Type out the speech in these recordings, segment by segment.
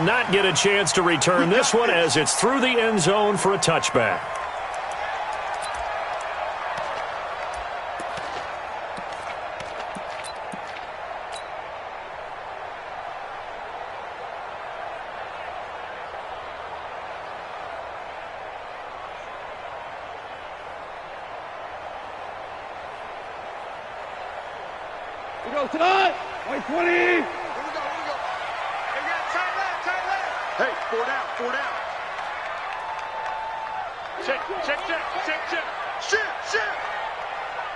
will not get a chance to return this one as it's through the end zone for a touchback. We go tonight. Wait, 20. Here we go. Hey, tight left. Hey, four down. Check.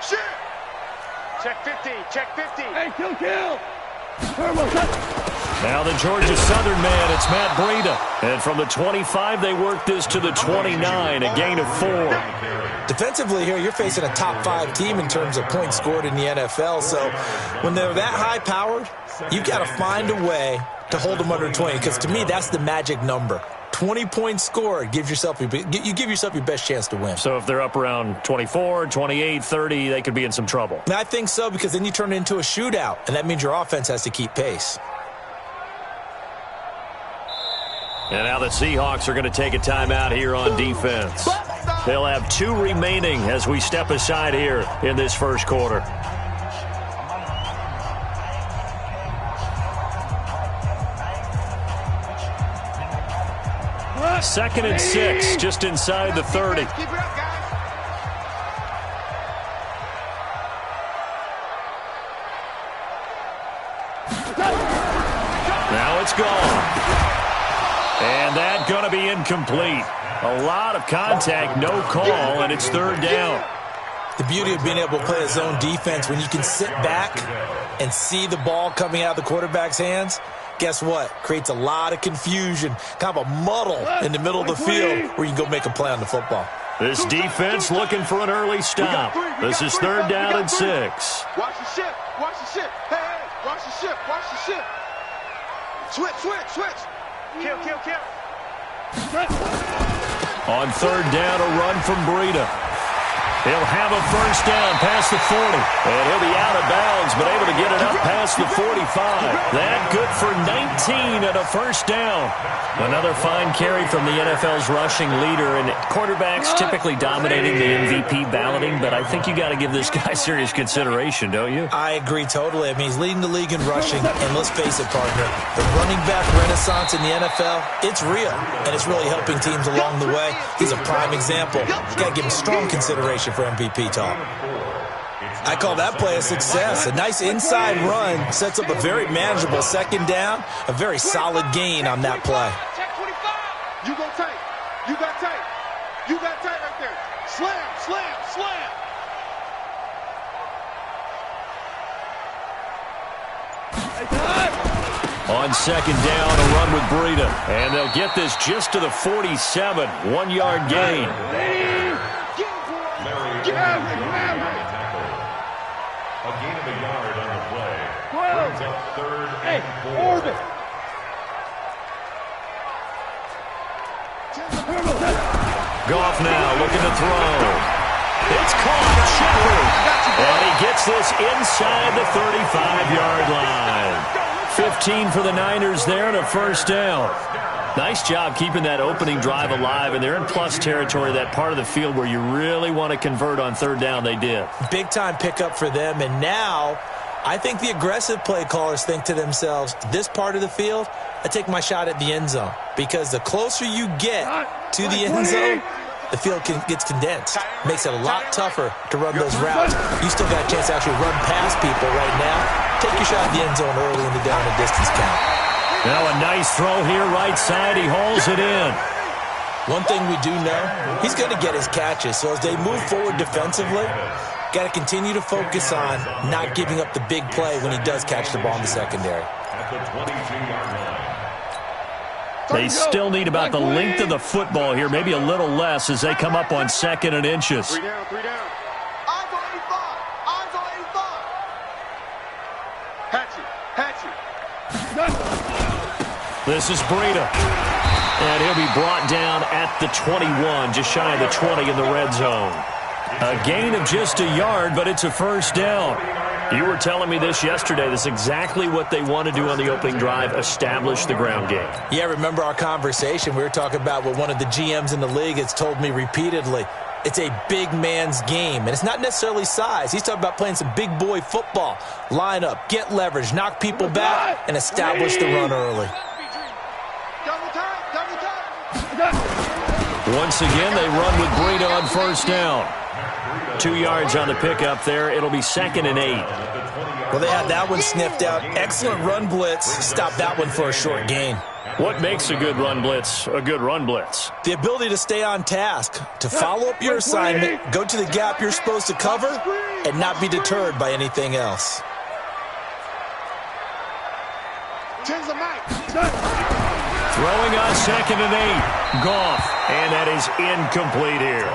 Shit. Check 50. Hey, kill. Turbo, Now the Georgia Southern man, it's Matt Breida. And from the 25, they work this to the 29, a gain of 4. Defensively here, you're facing a top-5 team in terms of points scored in the NFL. So when they're that high-powered, you've got to find a way to hold them under 20. Because to me, that's the magic number. 20 points scored, you give yourself your best chance to win. So if they're up around 24, 28, 30, they could be in some trouble. And I think so, because then you turn it into a shootout, and that means your offense has to keep pace. And now the Seahawks are going to take a timeout here on defense. They'll have 2 remaining as we step aside here in this first quarter. Second and 6, just inside the 30. Keep it up, guys. Now it's gone. And that going to be incomplete. A lot of contact, no call, and it's third down. The beauty of being able to play a zone defense when you can sit back and see the ball coming out of the quarterback's hands, guess what? Creates a lot of confusion, kind of a muddle in the middle of the field where you can go make a play on the football. This defense looking for an early stop. This is third down and 6. Watch the ship. Hey, watch the ship. Switch. Kill. On third down, a run from Breida. He'll have a first down past the 40. And he'll be out of bounds, but able to get it up past the 45. That good for 19 and a first down. Another fine carry from the NFL's rushing leader. And quarterbacks typically dominating the MVP balloting, but I think you got to give this guy serious consideration, don't you? I agree totally. I mean, he's leading the league in rushing. And let's face it, partner, the running back renaissance in the NFL, it's real. And it's really helping teams along the way. He's a prime example. You got to give him strong consideration for MVP talk. I call that play a success. A nice inside run sets up a very manageable second down. A very solid gain on that play. Check 25. You go tight. You got tight right there. Slam. On second down, a run with Breida. And they'll get this just to the 47. 1-yard gain. A gain of a yard on the play. Brings up third and 4. Goff now looking to throw. It's caught. Shepard. And he gets this inside the 35-yard line. 15 for the Niners there and a first down. Nice job keeping that opening drive alive, and they're in plus territory, that part of the field where you really want to convert on third down. They did. Big-time pickup for them, and now I think the aggressive play callers think to themselves, this part of the field, I take my shot at the end zone, because the closer you get to the end zone, the field gets condensed. Makes it a lot tougher to run those routes. You still got a chance to actually run past people right now. Take your shot at the end zone early in the down and distance count. Now a nice throw here, right side. He hauls it in. One thing we do know, he's going to get his catches. So as they move forward defensively, got to continue to focus on not giving up the big play when he does catch the ball in the secondary. At the 22-yard line. They still need about the length of the football here, maybe a little less as they come up on second and inches. 3 down. Eyes on 85. Hatchet. This is Breida. And he'll be brought down at the 21, just shy of the 20 in the red zone. A gain of just a yard, but it's a first down. You were telling me this yesterday. This is exactly what they want to do on the opening drive, establish the ground game. Yeah, remember our conversation? We were talking about what one of the GMs in the league has told me repeatedly. It's a big man's game, and it's not necessarily size. He's talking about playing some big boy football. Line up, get leverage, knock people back, and establish the run early. Double time. Once again, they run with Breida on first down. 2 yards on the pickup there. It'll be 2nd and 8. Well, they had that one sniffed out. Excellent run blitz. Stop that one for a short gain. What makes a good run blitz a good run blitz? The ability to stay on task, to follow up your assignment, go to the gap you're supposed to cover, and not be deterred by anything else. Change the mic. Throwing on 2nd and 8. Goff, and that is incomplete here.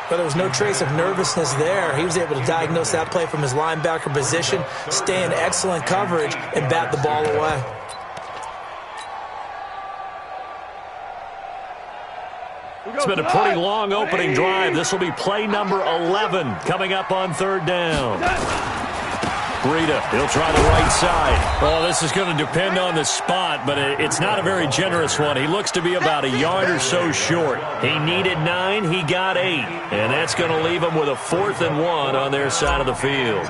But there was no trace of nervousness there. He was able to diagnose that play from his linebacker position, stay in excellent coverage, and bat the ball away. It's been a pretty long opening drive. This will be play number 11 coming up on 3rd down. Breida, he'll try the right side. Oh, this is going to depend on the spot, but it's not a very generous one. He looks to be about a yard or so short. He needed 9, he got 8, and that's going to leave him with a 4th and 1 on their side of the field.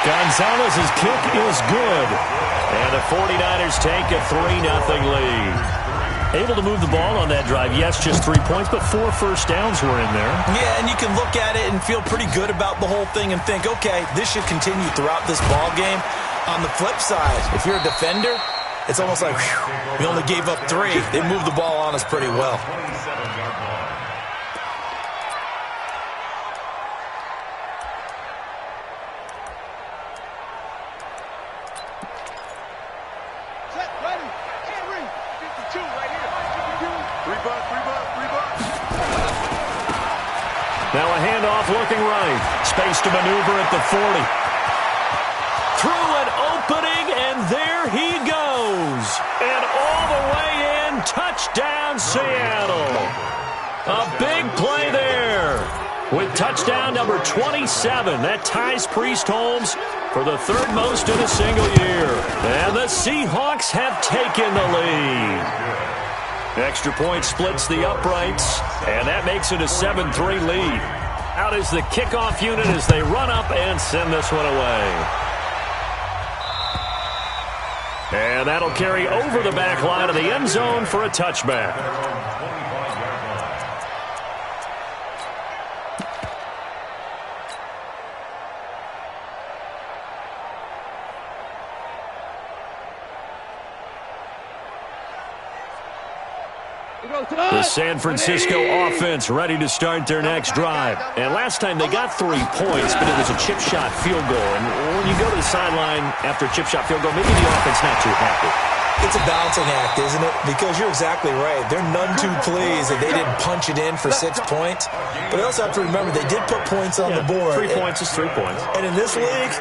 Gonzalez's kick is good, and the 49ers take a 3-0 lead. Able to move the ball on that drive. Yes, just 3 points, but 4 first downs were in there. Yeah, and you can look at it and feel pretty good about the whole thing and think, okay, this should continue throughout this ball game. On the flip side, if you're a defender, it's almost like, whew, we only gave up 3. They moved the ball on us pretty well. Now a handoff looking right. Space to maneuver at the 40. Through an opening, and there he goes. And all the way in, touchdown Seattle. A big play there. With touchdown number 27, that ties Priest Holmes for the 3rd most in a single year. And the Seahawks have taken the lead. Extra point splits the uprights, and that makes it a 7-3 lead. Out is the kickoff unit as they run up and send this one away. And that'll carry over the back line of the end zone for a touchback. The San Francisco offense ready to start their next drive. And last time they got 3 points, but it was a chip shot field goal. And when you go to the sideline after a chip shot field goal, maybe the offense not too happy. It's a balancing act, isn't it? Because you're exactly right. They're none too pleased that they didn't punch it in for 6 points. But they also have to remember they did put points on the board. 3 points is 3 points. And in this league,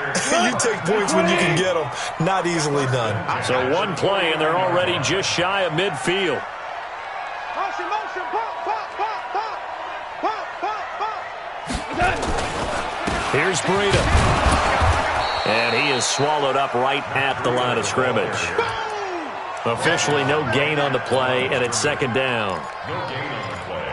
you take points when you can get them. Not easily done. So one play, and they're already just shy of midfield. Motion, pop, pop, pop, pop, pop, pop, pop. Here's Breida. And he is swallowed up right at the line of scrimmage. Officially no gain on the play, and it's 2nd down.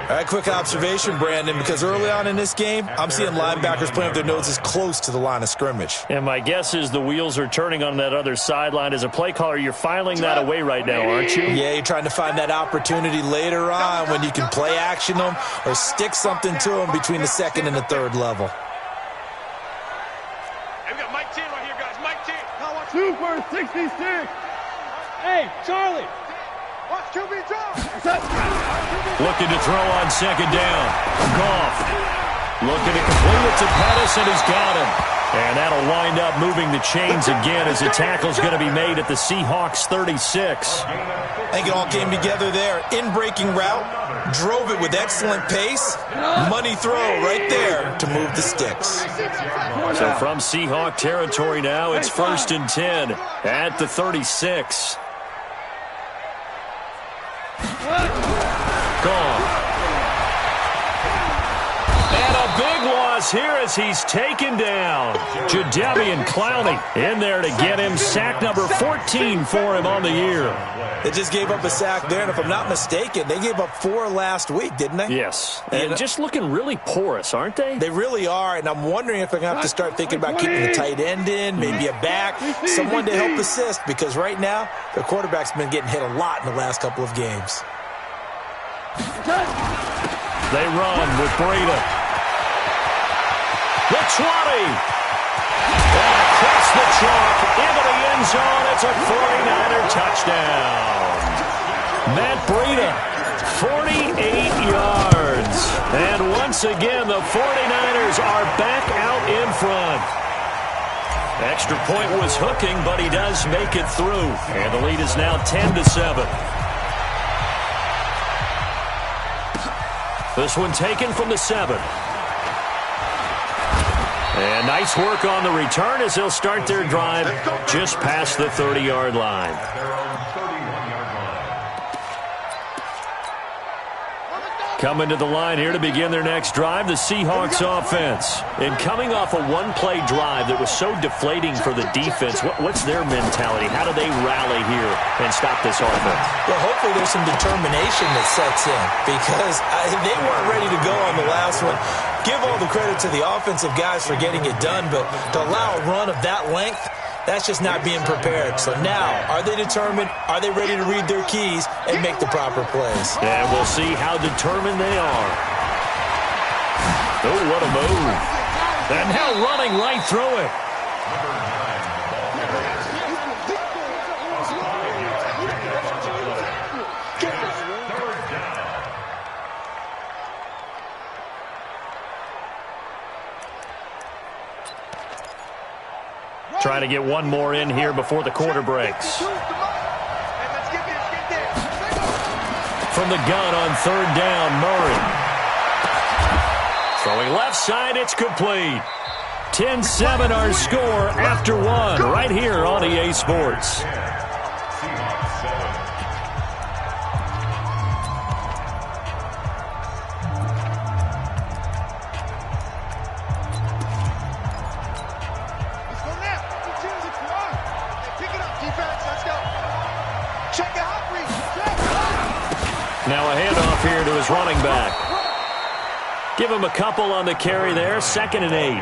All right, quick observation, Brandon, because early on in this game, I'm seeing linebackers playing with their noses close to the line of scrimmage. And my guess is the wheels are turning on that other sideline. As a play caller, you're filing that away right now, aren't you? Yeah, you're trying to find that opportunity later on when you can play action them or stick something to them between the 2nd and the 3rd level. Hey, we got Mike 10 right here, guys. Mike 10. 2 for 66. Hey, Charlie. Watch QB drop. Looking to throw on 2nd down. Goff looking to complete it to Pettis, and he's got him. And that'll wind up moving the chains again as the tackle's going to be made at the Seahawks 36. I think it all came together there. In-breaking route, drove it with excellent pace. Money throw right there to move the sticks. So from Seahawk territory now, it's 1st and 10 at the 36. Gone. loss here as he's taken down. Jadeveon Clowney in there to get him. Sack number 14 for him on the year. They just gave up a sack there, and if I'm not mistaken, they gave up 4 last week, didn't they? Yes. And just looking really porous, aren't they? They really are, and I'm wondering if they're going to have to start thinking about keeping the tight end in, maybe a back, someone to help assist, because right now, their quarterback's been getting hit a lot in the last couple of games. They run with Breida. The 20. Across the chalk, into the end zone. It's a 49er touchdown. Matt Breida, 48 yards. And once again, the 49ers are back out in front. Extra point was hooking, but he does make it through. And the lead is now 10-7. This one taken from the 7. And nice work on the return as they'll start their drive just past the 30-yard line. Coming to the line here to begin their next drive, the Seahawks offense. And coming off a one-play drive that was so deflating for the defense, what's their mentality? How do they rally here and stop this offense? Well, hopefully there's some determination that sets in, because they weren't ready to go on the last one. Give all the credit to the offensive guys for getting it done, but to allow a run of that length, that's just not being prepared. So now, are they determined? Are they ready to read their keys and make the proper plays? And we'll see how determined they are. Oh, what a move. And now running right through it. Trying to get one more in here before the quarter breaks. From the gun on 3rd down, Murray. Throwing left side, it's complete. 10-7 our score after 1 right here on EA Sports. Now a handoff here to his running back. Give him a couple on the carry there. 2nd and 8.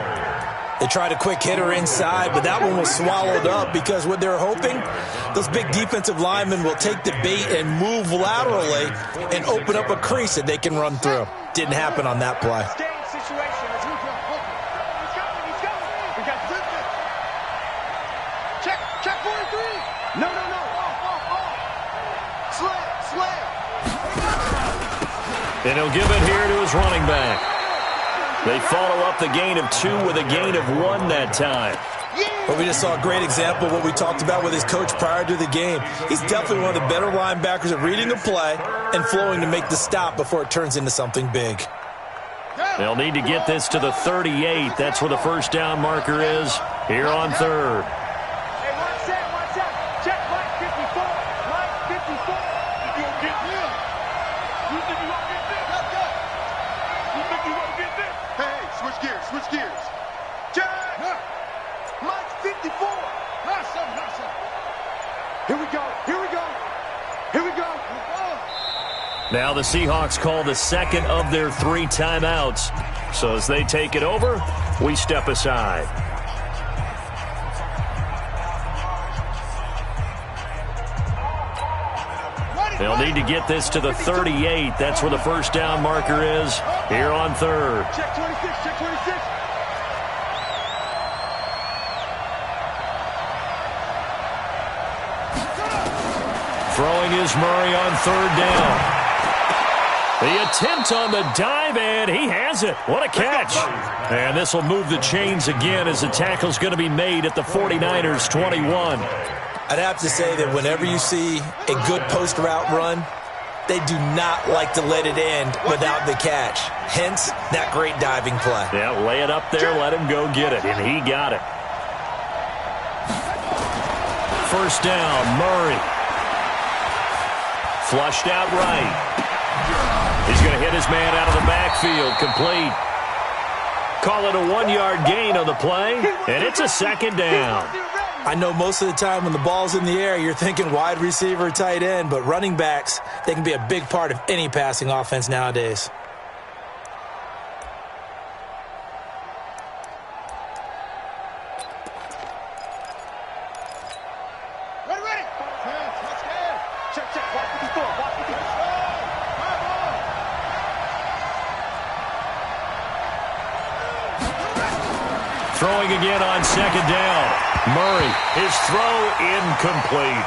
They tried a quick hitter inside, but that one was swallowed up because what they're hoping, those big defensive linemen will take the bait and move laterally and open up a crease that they can run through. Didn't happen on that play. Check 43. No. Slam. And he'll give it here to his running back. They follow up the gain of 2 with a gain of 1 that time. Well, we just saw a great example of what we talked about with his coach prior to the game. He's definitely one of the better linebackers at reading a play and flowing to make the stop before it turns into something big. They'll need to get this to the 38. That's where the first down marker is here on 3rd. Switch gears. Jack! Mike 54. Here we go. Now the Seahawks call the 2nd of their 3 timeouts. So as they take it over, we step aside. They'll need to get this to the 38. That's where the first down marker is here on 3rd. Check 26. Throwing is Murray on 3rd down. The attempt on the dive, and he has it. What a catch. And this will move the chains again as the tackle's going to be made at the 49ers 21. I'd have to say that whenever you see a good post route run, they do not like to let it end without the catch. Hence, that great diving play. Yeah, lay it up there, let him go get it, and he got it. First down, Murray. Flushed out right. He's going to hit his man out of the backfield, complete. Call it a 1-yard gain on the play, and it's a second down. I know most of the time when the ball's in the air, you're thinking wide receiver, tight end, but running backs, they can be a big part of any passing offense nowadays. Ready. Check. Watch 54. Throwing again on second down. Murray, his throw incomplete.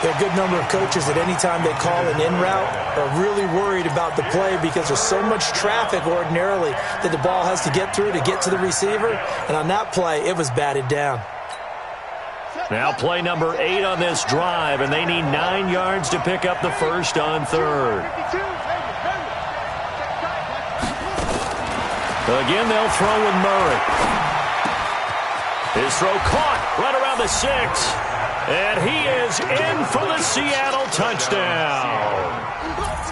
There are a good number of coaches at any time they call an in route are really worried about the play because there's so much traffic ordinarily that the ball has to get through to get to the receiver. And on that play, it was batted down. Now play number 8 on this drive, and they need 9 yards to pick up the first on third. Again, they'll throw with Murray. His throw caught right around the 6. And he is in for the Seattle touchdown.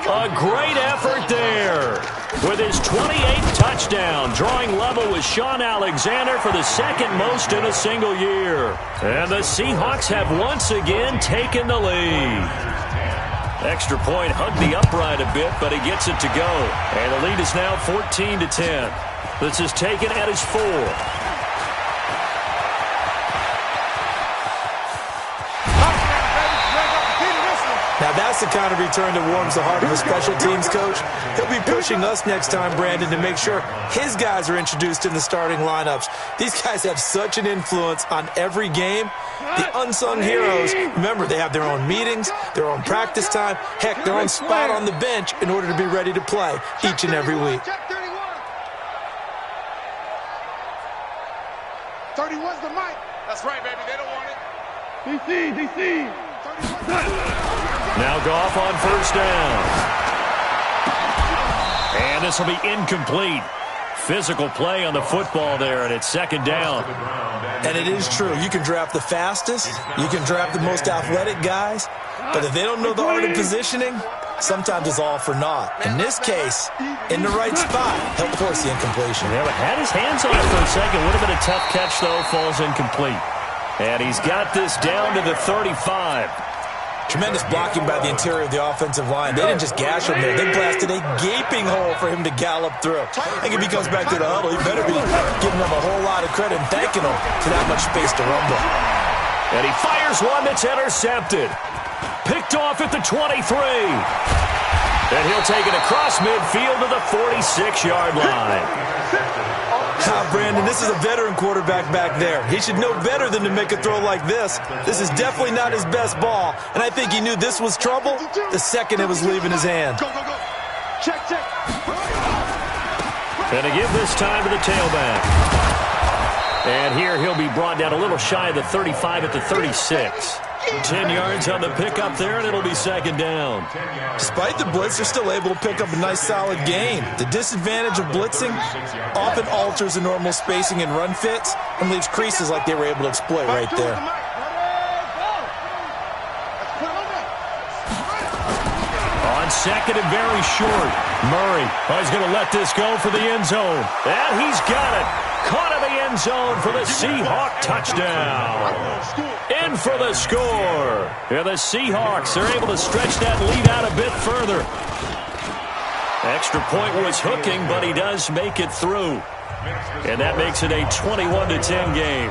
A great effort there. With his 28th touchdown, drawing level with Sean Alexander for the second most in a single year. And the Seahawks have once again taken the lead. Extra point hugged the upright a bit, but he gets it to go. And the lead is now 14-10. This is taken at his 4. Now that's the kind of return that warms the heart of a special teams coach. He'll be pushing us next time, Brandon, to make sure his guys are introduced in the starting lineups. These guys have such an influence on every game. The unsung heroes, remember, they have their own meetings, their own practice time, heck, their own spot on the bench in order to be ready to play each and every week. 31's the mic. That's right, baby. They don't want it. DC. Now Goff on first down. And this will be incomplete. Physical play on the football there, and it's second down. And it is true. You can draft the fastest. You can draft the most athletic guys. But if they don't know the art of positioning, sometimes it's all for naught. In this case, in the right spot, help force the incompletion. Yeah, but had his hands on it for a second. Would have been a tough catch, though. Falls incomplete. And he's got this down to the 35. Tremendous blocking by the interior of the offensive line. They didn't just gash him there. They blasted a gaping hole for him to gallop through. I think if he comes back to the huddle, he better be giving them a whole lot of credit and thanking them for that much space to rumble. And he fires one that's intercepted. Picked off at the 23. And he'll take it across midfield to the 46-yard line. Brandon, this is a veteran quarterback back there. He should know better than to make a throw like this. This is definitely not his best ball, and I think he knew this was trouble the second it was leaving his hand. Go. Check. And to give this time to the tailback. And here he'll be brought down a little shy of the 35 at the 36. 10 yards on the pickup there, and it'll be second down. Despite the blitz, they're still able to pick up a nice solid gain. The disadvantage of blitzing often alters the normal spacing and run fits and leaves creases like they were able to exploit right there. On second and very short. Murray is going to let this go for the end zone. And he's got it. Caught in the end zone for the Seahawk touchdown. In for the score. And the Seahawks are able to stretch that lead out a bit further. Extra point was hooking, but he does make it through. And that makes it a 21-10 game.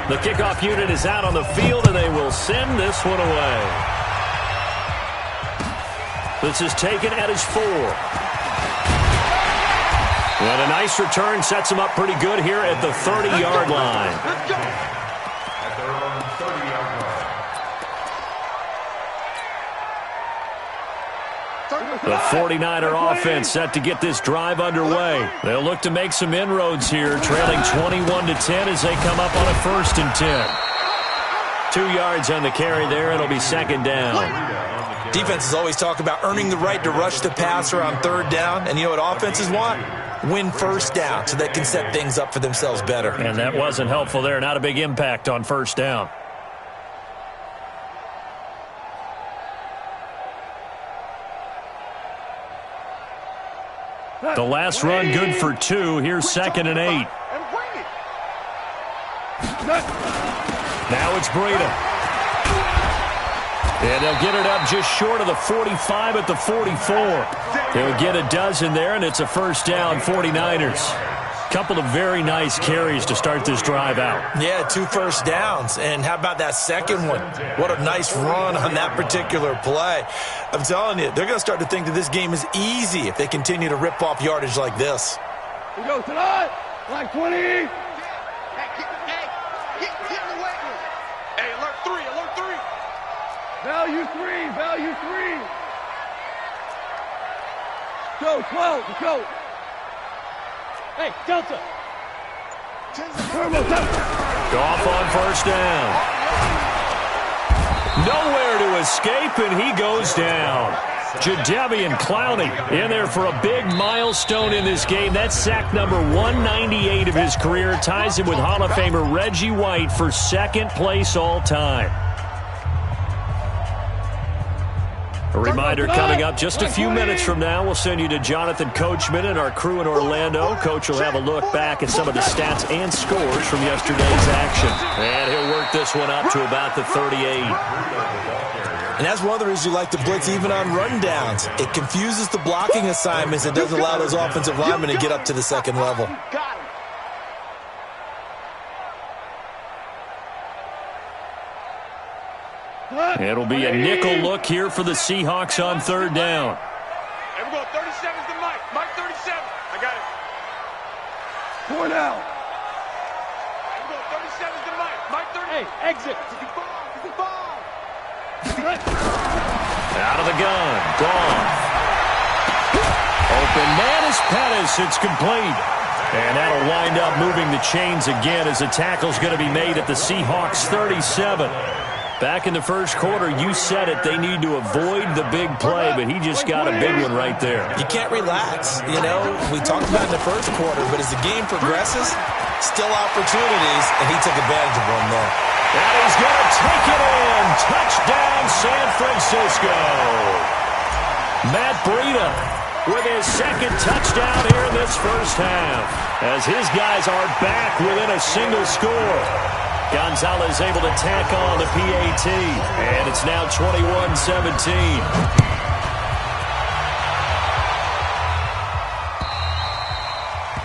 The kickoff unit is out on the field, and they will send this one away. This is taken at his 4. And a nice return sets him up pretty good here at the 30-yard line. At their own 30-yard line. The 49er offense set to get this drive underway. They'll look to make some inroads here, trailing 21-10 as they come up on a 1st and 10. 2 yards on the carry there. It'll be second down. Defenses always talk about earning the right to rush the passer on 3rd down. And you know what offenses want? Win 1st down so they can set things up for themselves better. And that wasn't helpful there. Not a big impact on 1st down. The last run good for 2. Here's 2nd and 8. Now it's Breida. And they'll get it up just short of the 45 at the 44. They'll get a dozen there, and it's a first down, 49ers. Couple of very nice carries to start this drive out. Yeah, 2 first downs. And how about that second one? What a nice run on that particular play. I'm telling you, they're going to start to think that this game is easy if they continue to rip off yardage like this. We go tonight, like 20. Hey, get in the weight room. Hey, alert 3, alert 3. Value 3, value 3. Go, 12, go. Hey, Delta. Goff on first down. Nowhere to escape, and he goes down. Jadeveon Clowney in there for a big milestone in this game. That's sack number 198 of his career. Ties him with Hall of Famer Reggie White for 2nd place all time. A reminder coming up just a few minutes from now. We'll send you to Jonathan Coachman and our crew in Orlando. Coach will have a look back at some of the stats and scores from yesterday's action. And he'll work this one up to about the 38. And that's one of the reasons you like to blitz even on rundowns. It confuses the blocking assignments. It doesn't allow those offensive linemen to get up to the second level. It'll be a nickel look here for the Seahawks on 3rd down. Hey, we're going 37's to Mike. Mike 37. I got it. 4 now. Hey, we're going 37's to Mike. Mike 30. Hey, exit. 55. Out of the gun. Goff. Open man is Pettis. It's complete. And that'll wind up moving the chains again as the tackle's going to be made at the Seahawks 37. Back in the first quarter, you said it, they need to avoid the big play, but he just got a big one right there. You can't relax. You know, we talked about in the first quarter, but as the game progresses, still opportunities, and he took advantage of one there. And he's going to take it in. Touchdown, San Francisco. Matt Breida with his 2nd touchdown here in this first half, as his guys are back within a single score. Gonzalez able to tack on the PAT, and it's now 21-17.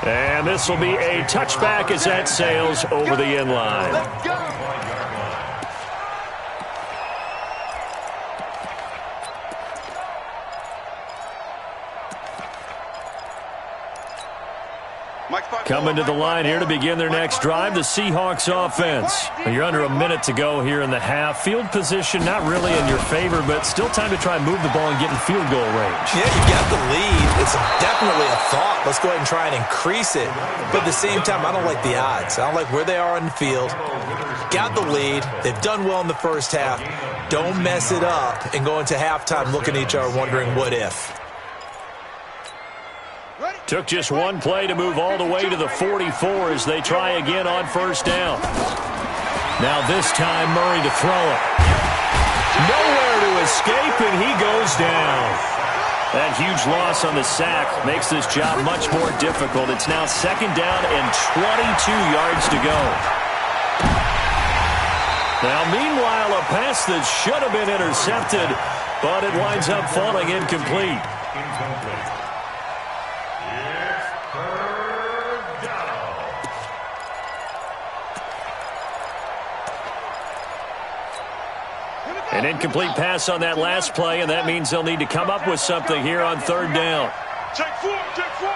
And this will be a touchback as that sails over the end line. Let's go. Coming to the line here to begin their next drive, the Seahawks offense. You're under a minute to go here in the half. Field position not really in your favor, but still time to try and move the ball and get in field goal range. Yeah, you got the lead. It's definitely a thought. Let's go ahead and try and increase it. But at the same time, I don't like the odds. I don't like where they are on the field. Got the lead. They've done well in the first half. Don't mess it up and go into halftime looking at each other wondering what if. Took just one play to move all the way to the 44 as they try again on first down. Now this time Murray to throw it. Nowhere to escape, and he goes down. That huge loss on the sack makes this job much more difficult. It's now 2nd down and 22 yards to go. Now meanwhile, a pass that should have been intercepted, but it winds up falling incomplete. An incomplete pass on that last play, and that means they'll need to come up with something here on 3rd down. Take 4, take 4.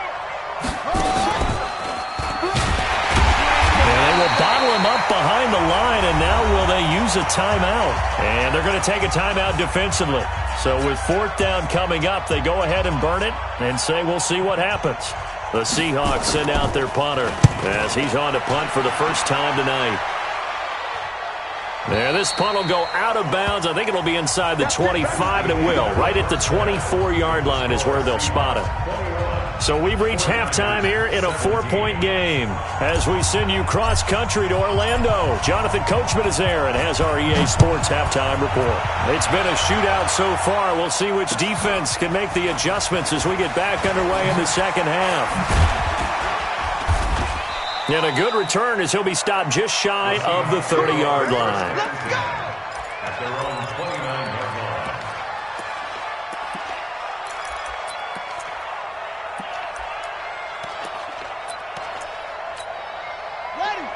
And they will bottle him up behind the line, and now will they use a timeout? And they're going to take a timeout defensively. So with 4th down coming up, they go ahead and burn it and say we'll see what happens. The Seahawks send out their punter as he's on to punt for the first time tonight. There, this punt will go out of bounds. I think it'll be inside the 25, and it will. Right at the 24-yard line is where they'll spot it. So we've reached halftime here in a 4-point game. As we send you cross-country to Orlando, Jonathan Coachman is there and has our EA Sports halftime report. It's been a shootout so far. We'll see which defense can make the adjustments as we get back underway in the second half. And a good return as he'll be stopped just shy of the 30-yard line. Let's go! At their own 29-yard line.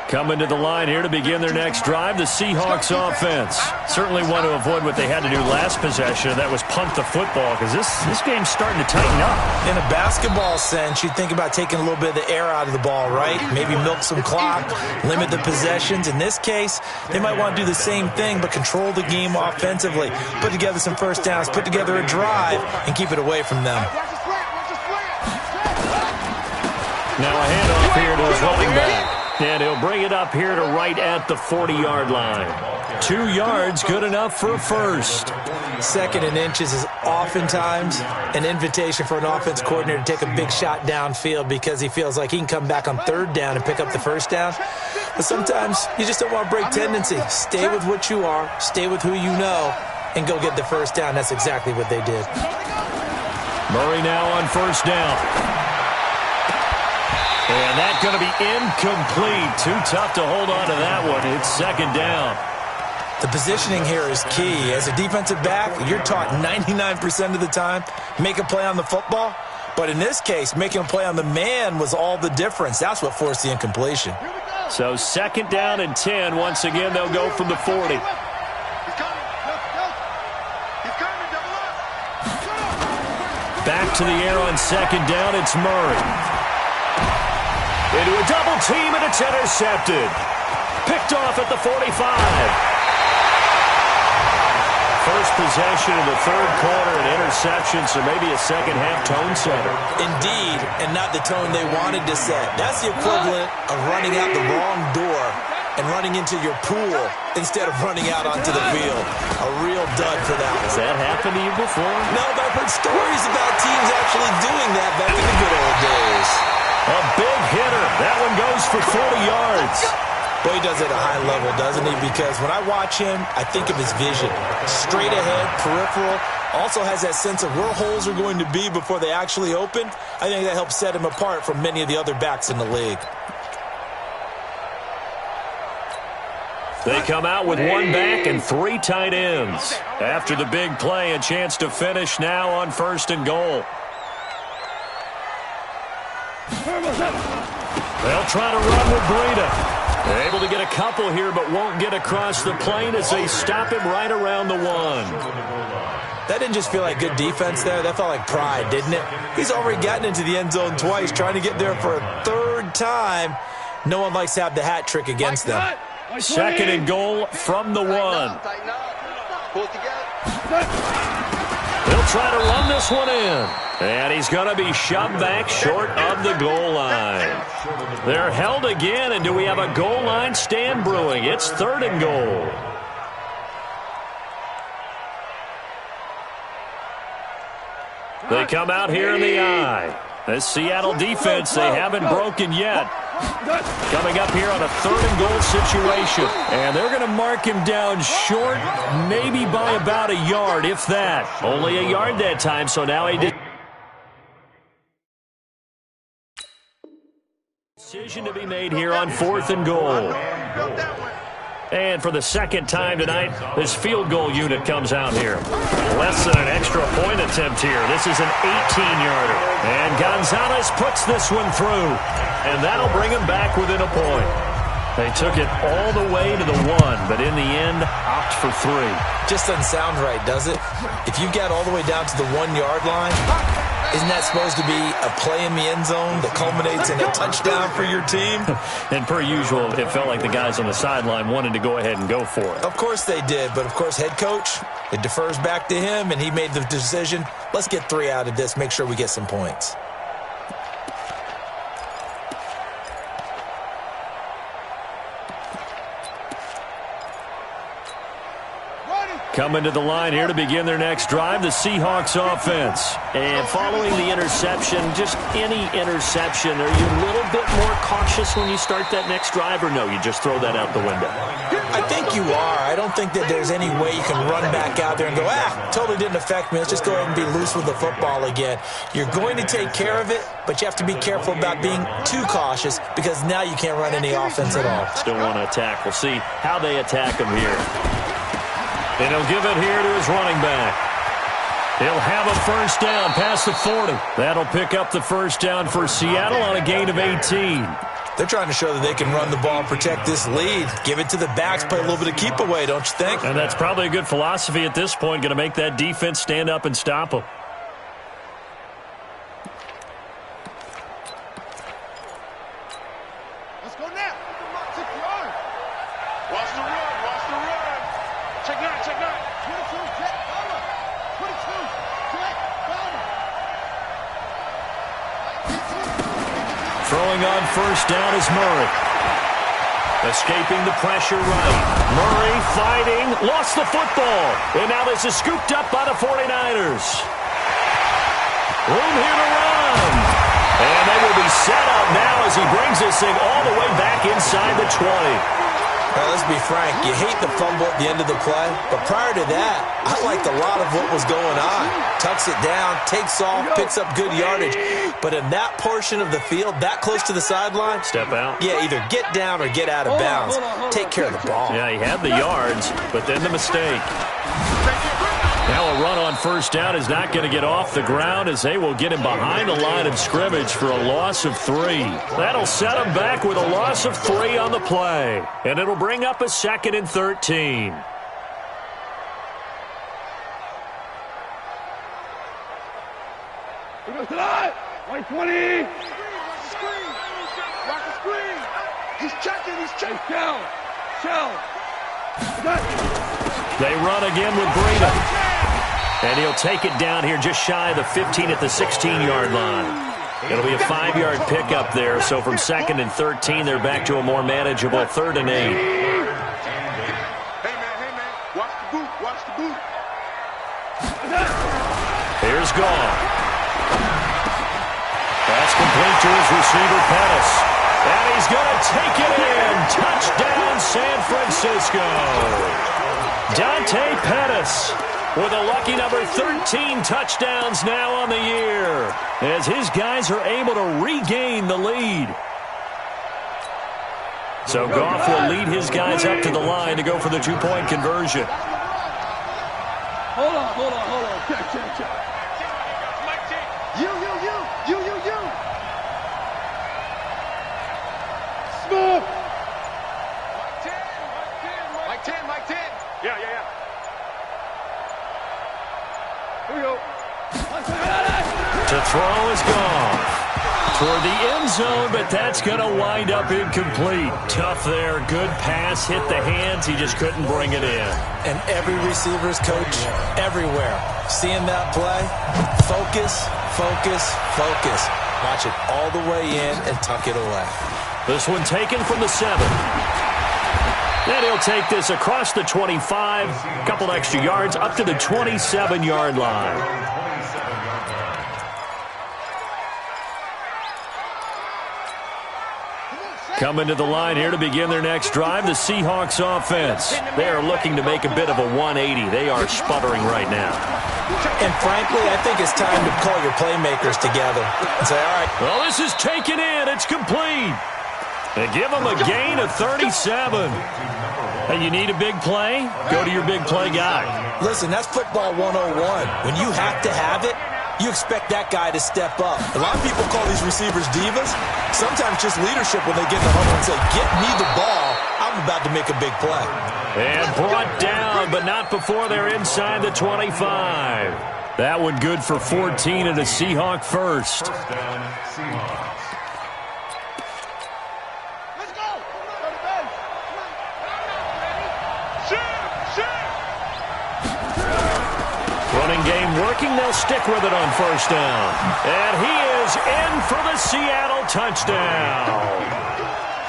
Coming to the line here to begin their next drive, the Seahawks offense. Certainly want to avoid what they had to do last possession, and that was punt the football, because this game's starting to tighten up. In a basketball sense, you think about taking a little bit of the air out of the ball, right? Maybe milk some clock, limit the possessions. In this case, they might want to do the same thing, but control the game offensively. Put together some first downs, put together a drive, and keep it away from them. Now a handoff here to his running back. And he'll bring it up here to right at the 40-yard line. 2 yards, good enough for a first. Second and inches is oftentimes an invitation for an offense coordinator to take a big shot downfield because he feels like he can come back on third down and pick up the first down. But sometimes you just don't want to break tendency. Stay with what you are, stay with who you know, and go get the first down. That's exactly what they did. Murray now on first down. And that's going to be incomplete. Too tough to hold on to that one. It's second down. The positioning here is key. As a defensive back, you're taught 99% of the time, make a play on the football. But in this case, making a play on the man was all the difference. That's what forced the incompletion. So second down and 10. Once again, they'll go from the 40. Back to the air on second down. It's Murray. Into a double team, and it's intercepted. Picked off at the 45. First possession in the third quarter, an interception, so maybe a second-half tone setter. Indeed, and not the tone they wanted to set. That's the equivalent of running out the wrong door and running into your pool instead of running out onto the field. A real dud for that one. Has that happened to you before? No, but I've heard stories about teams actually doing that back in the good old days. A big hitter. That one goes for 40 yards. Boy, he does it at a high level, doesn't he? Because when I watch him, I think of his vision. Straight ahead, peripheral. Also has that sense of where holes are going to be before they actually open. I think that helps set him apart from many of the other backs in the league. They come out with one back and 3 tight ends. After the big play, a chance to finish now on first and goal. They'll try to run with Breida. They're able to get a couple here, but won't get across the plane as they stop him right around the 1. That didn't just feel like good defense there. That felt like pride, didn't it? He's already gotten into the end zone twice, trying to get there for a third time. No one likes to have the hat trick against them. Second and goal from the 1. He'll try to run this one in. And he's going to be shoved back short of the goal line. They're held again, and do we have a goal line stand brewing? It's third and goal. They come out here in the eye. This Seattle defense, they haven't broken yet. Coming up here on a third and goal situation. And they're going to mark him down short, maybe by about a yard, if that. Only a yard that time, so now he did. Decision to be made here on fourth and goal. And for the second time tonight, this field goal unit comes out here. Less than an extra point attempt here. This is an 18-yarder. And Gonzalez puts this one through. And that'll bring him back within a point. They took it all the way to the 1, but in the end, opt for 3. Just doesn't sound right, does it? If you got all the way down to the 1-yard line, isn't that supposed to be a play in the end zone that culminates in a touchdown for your team? And per usual, it felt like the guys on the sideline wanted to go ahead and go for it. Of course they did, but of course head coach, it defers back to him, and he made the decision, let's get 3 out of this, make sure we get some points. Coming to the line here to begin their next drive, the Seahawks offense. And following the interception, just any interception, are you a little bit more cautious when you start that next drive, or no, you just throw that out the window? I think you are. I don't think that there's any way you can run back out there and go, totally didn't affect me. Let's just go ahead and be loose with the football again. You're going to take care of it, but you have to be careful about being too cautious because now you can't run any offense at all. Still want to attack. We'll see how they attack him here. And he'll give it here to his running back. He'll have a first down past the 40. That'll pick up the first down for Seattle on a gain of 18. They're trying to show that they can run the ball and protect this lead. Give it to the backs, play a little bit of keep away, don't you think? And that's probably a good philosophy at this point, going to make that defense stand up and stop them. Let's go now. 6 yards. Watch the run. Watch the run. Check 9. Check 9. 22. Check. Cover. 22. Check. Cover. Throwing on first down is Murray. Escaping the pressure right. Murray fighting. Lost the football. And now this is scooped up by the 49ers. Room here to run. And they will be set up now as he brings this thing all the way back inside the 20. Let's be frank, you hate the fumble at the end of the play, but prior to that, I liked a lot of what was going on. Tucks it down, takes off, picks up good yardage, but in that portion of the field, that close to the sideline, step out. Yeah, either get down or get out of bounds. Take care of the ball. Yeah, he had the yards, but then the mistake. Now a run on first down is not going to get off the ground as they will get him behind the line of scrimmage for a loss of 3. That'll set him back with a loss of 3 on the play. And it'll bring up a 2nd and 13. White 20. Watch the screen. He's checking. He's checking. Shell. They run again with Breida. And he'll take it down here just shy of the 15 at the 16-yard line. It'll be a 5-yard pickup there. So from 2nd and 13, they're back to a more manageable 3rd and 8. Hey, man. Watch the boot. Watch the boot. Here's Goff. That's complete to his receiver, Pettis. And he's going to take it in. Touchdown, San Francisco. Dante Pettis with a lucky number 13 touchdowns now on the year as his guys are able to regain the lead. So Goff will lead his guys up to the line to go for the 2-point conversion. Hold on. Check. You. Smooth. Mike 10. Yeah. Here we go. To throw is Goff. Toward the end zone, but that's going to wind up incomplete. Tough there. Good pass. Hit the hands. He just couldn't bring it in. And every receiver's coach everywhere. Seeing that play, focus. Watch it all the way in and tuck it away. This one taken from the 7. And he'll take this across the 25. A couple extra yards up to the 27-yard line. Coming to the line here to begin their next drive, the Seahawks offense. They are looking to make a bit of a 180. They are sputtering right now. And frankly, I think it's time to call your playmakers together and say, all right. Well, this is taken in. It's complete. They give them a gain of 37. And you need a big play? Go to your big play guy. Listen, that's football 101. When you have to have it, you expect that guy to step up. A lot of people call these receivers divas. Sometimes just leadership when they get in the huddle and say, get me the ball. I'm about to make a big play. And brought down, but not before they're inside the 25. That one good for 14 and a Seahawk first. Let's go. Running game working. They'll stick with it on first down. And he is in for the Seattle touchdown.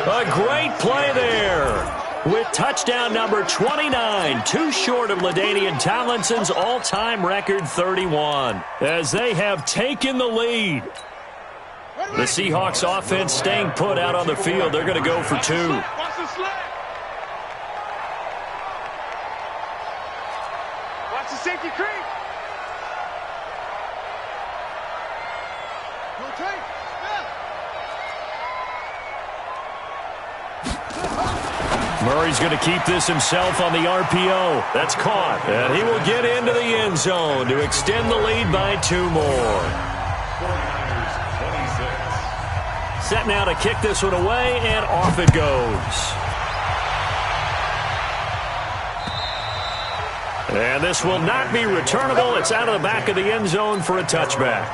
A great play there. with touchdown number 29, too short of LaDainian Tomlinson's all-time record 31, as they have taken the lead. The Seahawks offense staying put out on the field. They're going to go for 2. Watch the slip. Watch the safety creep. Murray's going to keep this himself on the RPO. That's caught. And he will get into the end zone to extend the lead by 2 more. 49ers 26. Set now to kick this one away, and off it goes. And this will not be returnable. It's out of the back of the end zone for a touchback.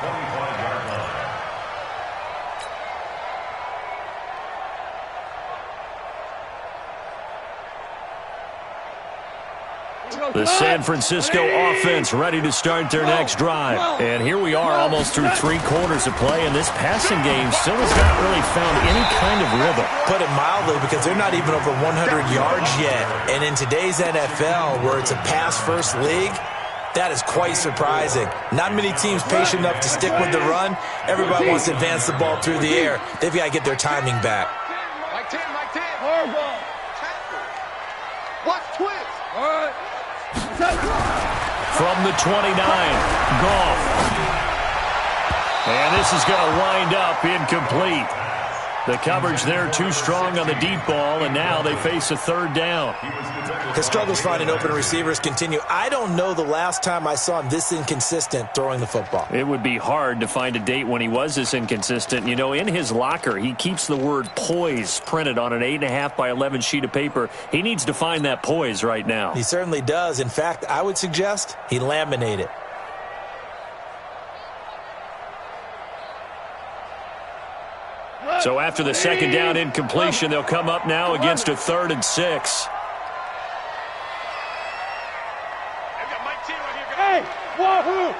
The San Francisco offense ready to start their next drive. And here we are almost through 3 quarters of play, and this passing game still has not really found any kind of rhythm. Put it mildly, because they're not even over 100 yards yet. And in today's NFL, where it's a pass-first league, that is quite surprising. Not many teams patient enough to stick with the run. Everybody wants to advance the ball through the air. They've got to get their timing back. Mike 10. Horrible. Watch twist. All right. From the 29, Goff. And this is going to wind up incomplete. The coverage there too strong on the deep ball, and now they face a 3rd down. His struggles finding open receivers continue. I don't know the last time I saw him this inconsistent throwing the football. It would be hard to find a date when he was this inconsistent. You know, in his locker, he keeps the word poise printed on an 8.5 by 11 sheet of paper. He needs to find that poise right now. He certainly does. In fact, I would suggest he laminate it. So after the 2nd down incompletion, they'll come up now against a 3rd and 6. Hey, wahoo!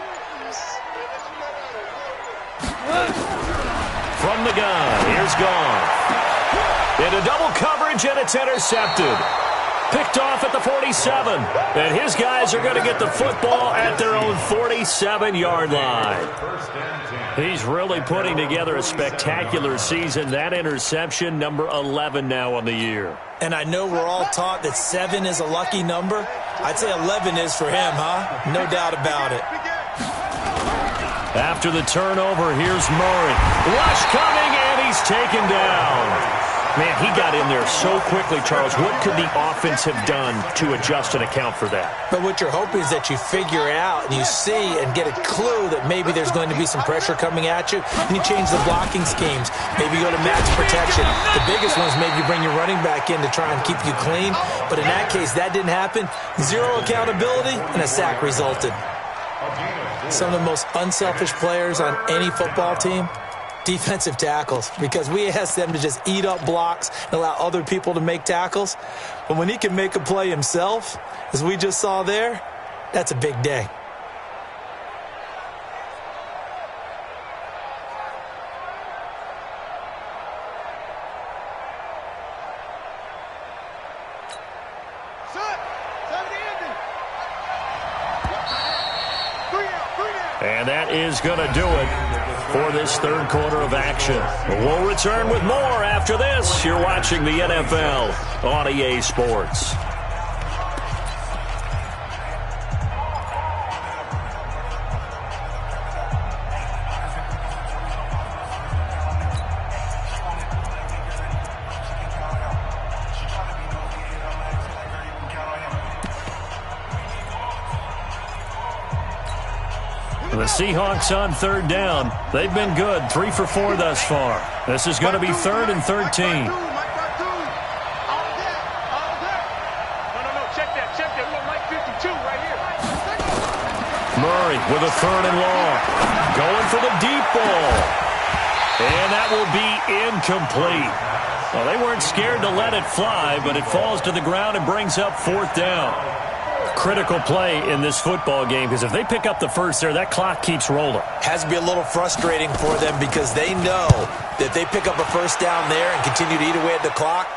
From the gun, here's Goff. Into double coverage, and it's intercepted. Picked off at the 47. And his guys are going to get the football at their own 47-yard line. He's really putting together a spectacular season. That interception, number 11 now on the year. And I know we're all taught that 7 is a lucky number. I'd say 11 is for him, huh? No doubt about it. After the turnover, here's Murray. Rush coming, and he's taken down. Man, he got in there so quickly, Charles. What could the offense have done to adjust and account for that? But what you're hoping is that you figure out and you see and get a clue that maybe there's going to be some pressure coming at you, and you change the blocking schemes. Maybe you go to max protection. The biggest one is maybe you bring your running back in to try and keep you clean. But in that case, that didn't happen. 0 accountability, and a sack resulted. Some of the most unselfish players on any football team, defensive tackles, because we ask them to just eat up blocks and allow other people to make tackles. But when he can make a play himself, as we just saw there, that's a big day. And that is going to do it for this 3rd quarter of action. We'll return with more after this. You're watching the NFL on EA Sports. The Seahawks on 3rd down. They've been good, 3 for 4 thus far. This is going to be 3rd and 13. No, check that. Look, Mike 52 right here. Murray with a 3rd and long. Going for the deep ball. And that will be incomplete. Well, they weren't scared to let it fly, but it falls to the ground and brings up 4th down. Critical play in this football game, because if they pick up the first there, that clock keeps rolling. Has to be a little frustrating for them, because they know that if they pick up a first down there and continue to eat away at the clock,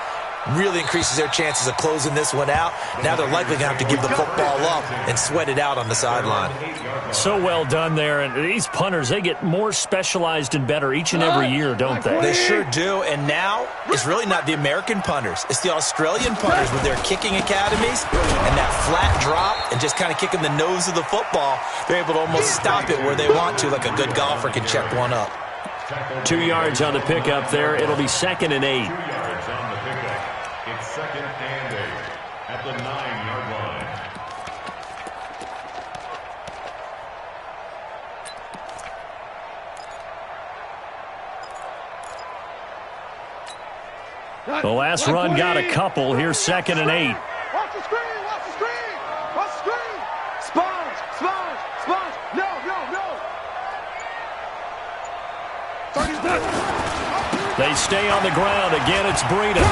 really increases their chances of closing this one out. Now they're likely going to have to give the football up and sweat it out on the sideline. So well done there. And these punters, they get more specialized and better each and every year, don't they? They sure do. And now it's really not the American punters. It's the Australian punters with their kicking academies and that flat drop and just kind of kicking the nose of the football. They're able to almost stop it where they want to, like a good golfer can check one up. 2 yards on the pickup there. It'll be 2nd and 8. 2 yards on the pickup. It's 2nd and 8 at the 9-yard line. The last run got a couple. Here's 2nd and 8. Watch the screen! Watch the screen! Watch the screen! Sponge! Sponge! Sponge! No! No! No! 30. They stay on the ground. Again, it's Breida.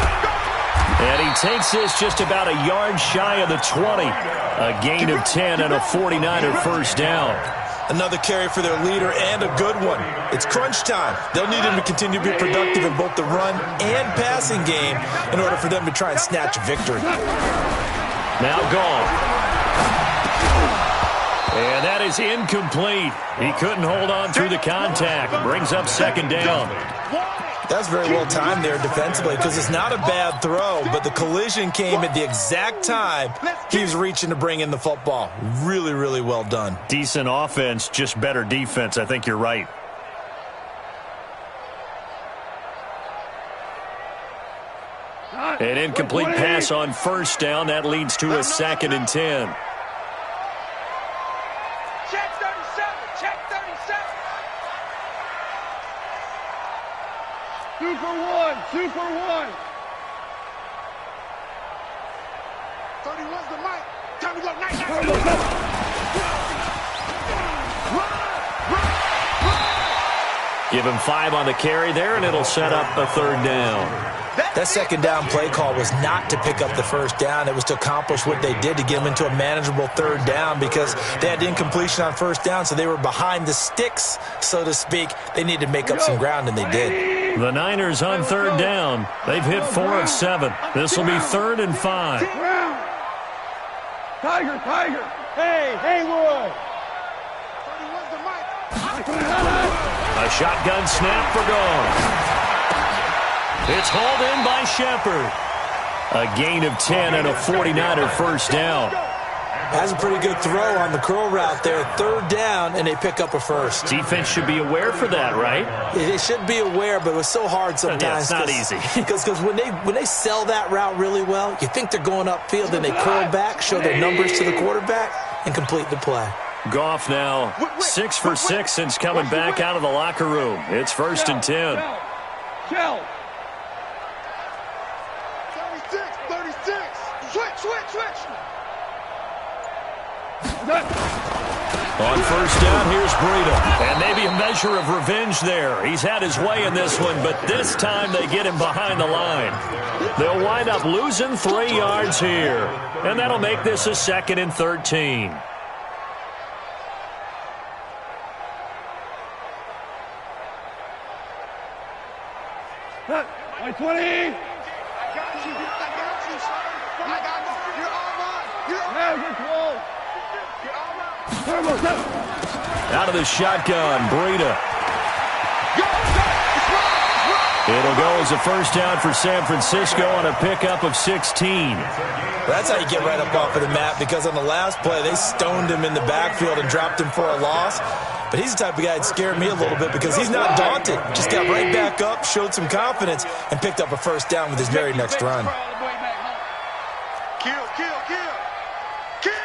And he takes this just about a yard shy of the 20. A gain of 10 and a 49er first down. Another carry for their leader and a good one. It's crunch time. They'll need him to continue to be productive in both the run and passing game in order for them to try and snatch a victory. Now gone. And that is incomplete. He couldn't hold on through the contact. Brings up 2nd down. That's very well timed there defensively because it's not a bad throw, but the collision came at the exact time he was reaching to bring in the football. Really, really well done. Decent offense, just better defense. I think you're right. An incomplete pass on first down. That leads to a 2nd and 10. Check 37! Check 37! 2 for 1! 2 for 1! 31's the mic! Time to go! Night! Give him 5 on the carry there, and it'll set up a 3rd down. That 2nd down play call was not to pick up the first down. It was to accomplish what they did to get them into a manageable 3rd down because they had incompletion on first down, so they were behind the sticks, so to speak. They needed to make up some ground, and they did. The Niners on 3rd down. They've hit 4 of 7. This will be 3rd and 5. Tiger, Tiger. Hey, Haywood. 31's the mic! A shotgun snap for gone. It's hauled in by Shepard. A gain of 10 and a 49er first down. Has a pretty good throw on the curl route there. 3rd down, and they pick up a first. Defense should be aware for that, right? They should be aware, but it was so hard sometimes. Yeah, it's not easy. Because when they sell that route really well, you think they're going upfield, and they curl back, show their numbers to the quarterback, and complete the play. Goff now 6 for 6 since coming back out of the locker room. It's 1st and 10. Shell. 36! Switch! On first down, here's Breida. And maybe a measure of revenge there. He's had his way in this one, but this time they get him behind the line. They'll wind up losing 3 yards here. And that'll make this a 2nd and 13. My 20. I got you, son. I got you. You're all mine. Yeah, you're close. You're all mine. Out of the shotgun, Breida. It'll go as a first down for San Francisco on a pickup of 16. That's how you get right up off of the map, because on the last play, they stoned him in the backfield and dropped him for a loss. But he's the type of guy that scared me a little bit because he's not daunted. Just got right back up, showed some confidence, and picked up a first down with his very next run. Kill.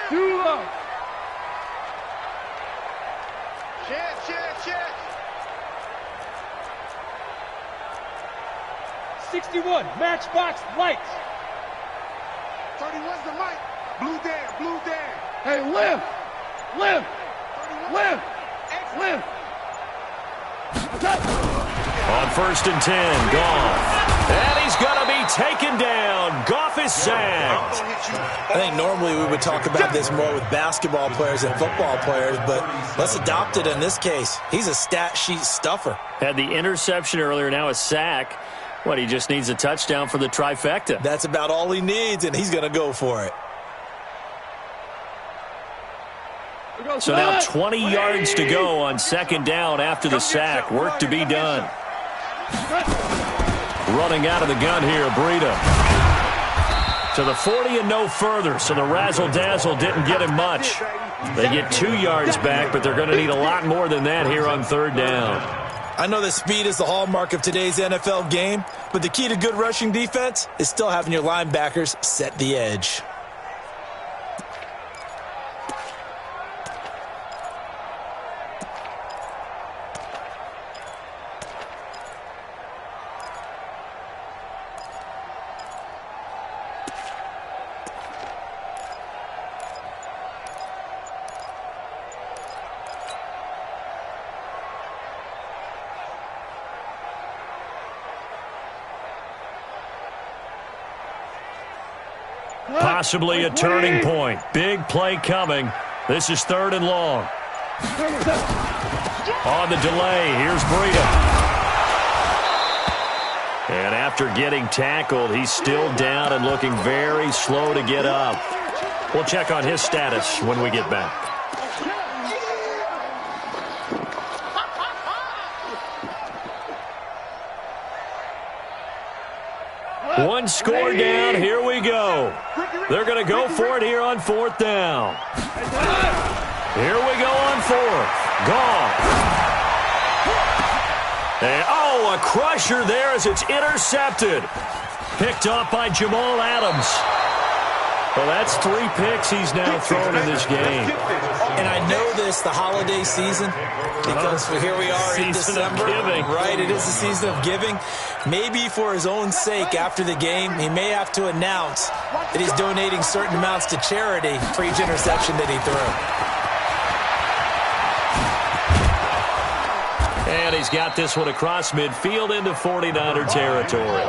Too low. Check. 61, matchbox lights. 31's the mic. Blue Dan. Hey, lift. 31. On 1st and 10, Goff. And he's going to be taken down. Goff is sacked. I think normally we would talk about this more with basketball players and football players, but let's adopt it in this case. He's a stat sheet stuffer. Had the interception earlier, now a sack. What, he just needs a touchdown for the trifecta. That's about all he needs, and he's going to go for it. So now 20 yards to go on second down after the sack. Work to be done. Running out of the gun here, Breida. To the 40 and no further, so the razzle-dazzle didn't get him much. They get 2 yards back, but they're going to need a lot more than that here on third down. I know that speed is the hallmark of today's NFL game, but the key to good rushing defense is still having your linebackers set the edge. Possibly a turning point. Big play coming. This is 3rd and long. On the delay, here's Breida. And after getting tackled, he's still down and looking very slow to get up. We'll check on his status when we get back. One score down. Here we go. They're going to go for it here on 4th down. Here we go on 4th. Gone. And, a crusher there as it's intercepted. Picked off by Jamal Adams. Well, that's 3 picks he's now thrown in this game. And I know this, the holiday season, because here we are in December. Right, it is the season of giving. Maybe for his own sake, after the game, he may have to announce that he's donating certain amounts to charity for each interception that he threw. And he's got this one across midfield into 49er territory.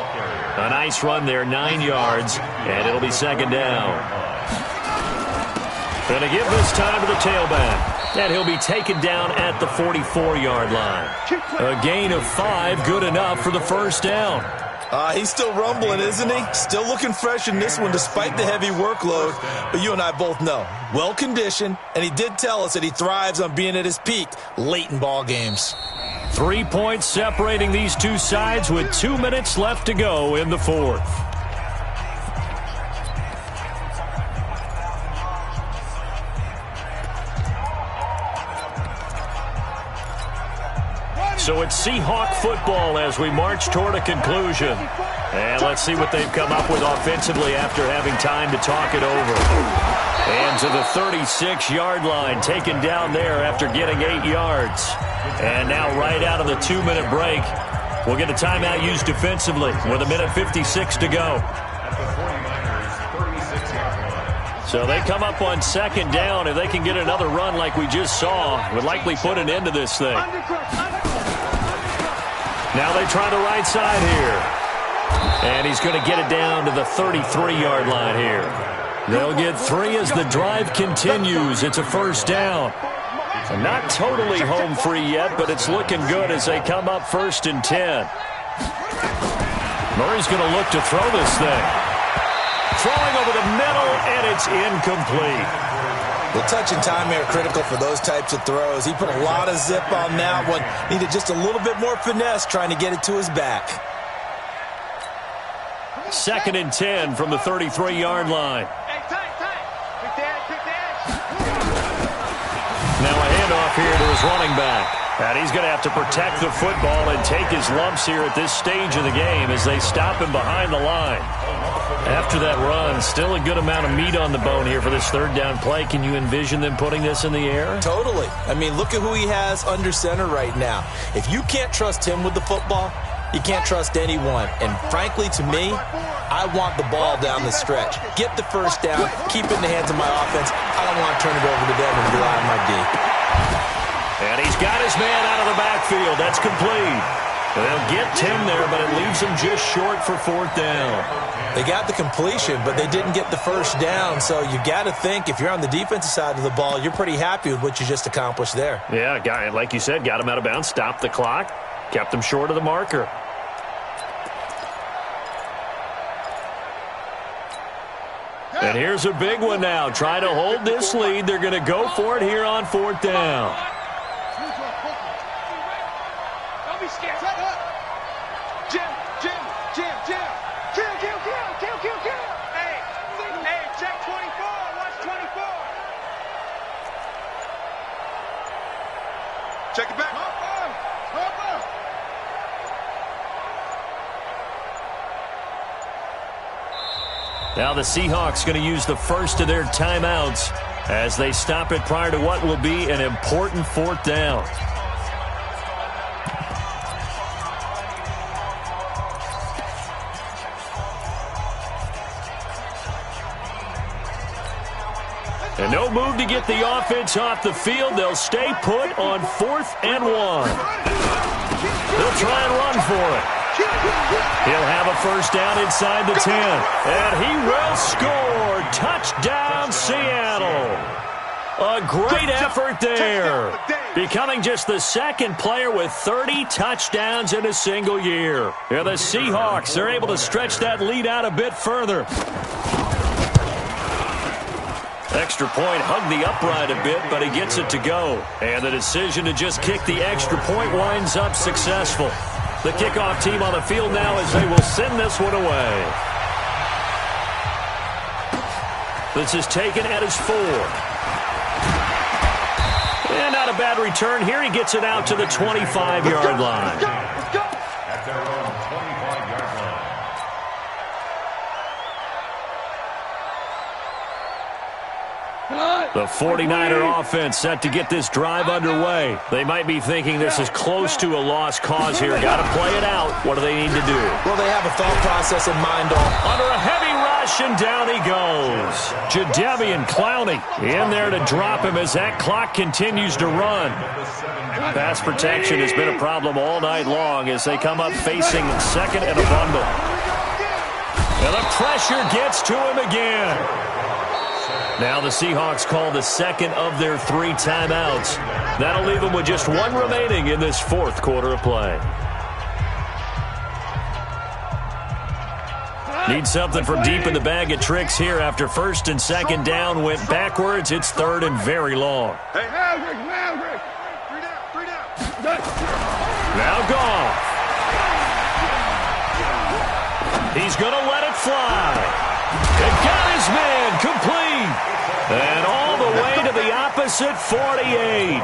A nice run there, 9 yards, and it'll be 2nd down. Going to give this time to the tailback, and he'll be taken down at the 44-yard line. A gain of 5, good enough for the 1st down. He's still rumbling, isn't he? Still looking fresh in this one despite the heavy workload. But you and I both know, well-conditioned, and he did tell us that he thrives on being at his peak late in ball games. 3 points separating these two sides with 2 minutes left to go in the 4th. So it's Seahawk football as we march toward a conclusion. And let's see what they've come up with offensively after having time to talk it over. And to the 36-yard line, taken down there after getting 8 yards. And now right out of the 2-minute break, we'll get a timeout used defensively with 1:56 to go. So they come up on 2nd down. If they can get another run like we just saw, would likely put an end to this thing. Now they try the right side here. And he's going to get it down to the 33-yard line here. They'll get 3 as the drive continues. It's a 1st down. Not totally home free yet, but it's looking good as they come up 1st and 10. Murray's going to look to throw this thing. Throwing over the middle, and it's incomplete. The touch and time are critical for those types of throws. He put a lot of zip on that one. Needed just a little bit more finesse trying to get it to his back. 2nd and 10 from the 33-yard line. Now a handoff here to his running back. And he's going to have to protect the football and take his lumps here at this stage of the game as they stop him behind the line. After that run, still a good amount of meat on the bone here for this 3rd down play. Can you envision them putting this in the air? Totally. I mean, look at who he has under center right now. If you can't trust him with the football, you can't trust anyone. And frankly, to me, I want the ball down the stretch. Get the 1st down, keep it in the hands of my offense. I don't want to turn it over to them and rely on my D. And he's got his man out of the backfield. That's complete. They'll get 10 there, but it leaves them just short for 4th down. They got the completion, but they didn't get the 1st down. So you got to think if you're on the defensive side of the ball, you're pretty happy with what you just accomplished there. Yeah, like you said, got him out of bounds, stopped the clock, kept them short of the marker. And here's a big one now. Trying to hold this lead. They're going to go for it here on 4th down. Don't be scared. Jim. Kill. Hey, check 24. Watch 24. Check it back. Now the Seahawks going to use the first of their timeouts as they stop it prior to what will be an important 4th down. And no move to get the offense off the field. They'll stay put on 4th and 1. They'll try and run for it. He'll have a first down inside the 10. And he will score. Touchdown, Seattle. A great effort there. Becoming just the second player with 30 touchdowns in a single year. And the Seahawks are able to stretch that lead out a bit further. Extra point hugged the upright a bit, but he gets it to go. And the decision to just kick the extra point winds up successful. The kickoff team on the field now as they will send this one away. This is taken at his 4. And not a bad return here. He gets it out to the 25-yard line. At their own 25-yard line. The 49er offense set to get this drive underway. They might be thinking this is close to a lost cause here. Got to play it out. What do they need to do? Well, they have a thought process in mind. Under a heavy rush, and down he goes. Jadeveon Clowney in there to drop him as that clock continues to run. Pass protection has been a problem all night long as they come up facing second and a bundle. And the pressure gets to him again. Now the Seahawks call the second of their 3 timeouts. That'll leave them with just 1 remaining in this 4th quarter of play. Need something from deep in the bag of tricks here after 1st and 2nd down went backwards. It's 3rd and very long. Hey, Maverick. 3 down. Now Goff. He's going to let it fly. And got his man complete. And all the way to the opposite 48.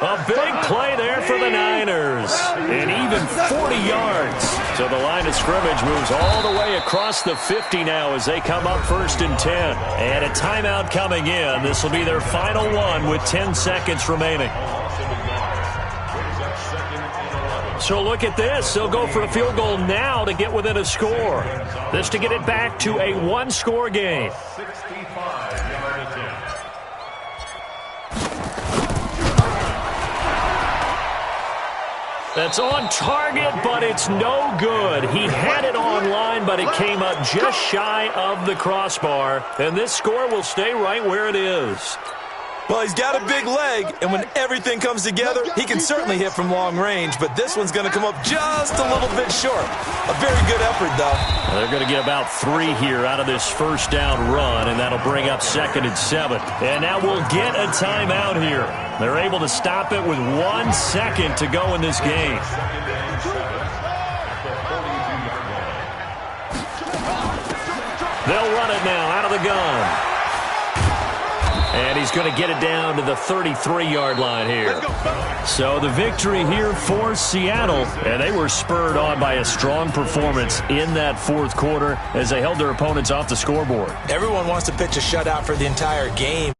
A big play there for the Niners. And even 40 yards. So the line of scrimmage moves all the way across the 50 now as they come up 1st and 10. And a timeout coming in. This will be their final one with 10 seconds remaining. So look at this. They'll go for a field goal now to get within a score. This to get it back to a 1-score game. 65-yard attempt. That's on target, but it's no good. He had it on line, but it came up just shy of the crossbar. And this score will stay right where it is. Well, he's got a big leg, and when everything comes together, he can certainly hit from long range, but this one's going to come up just a little bit short. A very good effort, though. They're going to get about 3 here out of this first down run, and that'll bring up 2nd and 7. And now we'll get a timeout here. They're able to stop it with 1 second to go in this game. They'll run it now out of the gun. And he's going to get it down to the 33-yard line here. So the victory here for Seattle. And they were spurred on by a strong performance in that 4th quarter as they held their opponents off the scoreboard. Everyone wants to pitch a shutout for the entire game.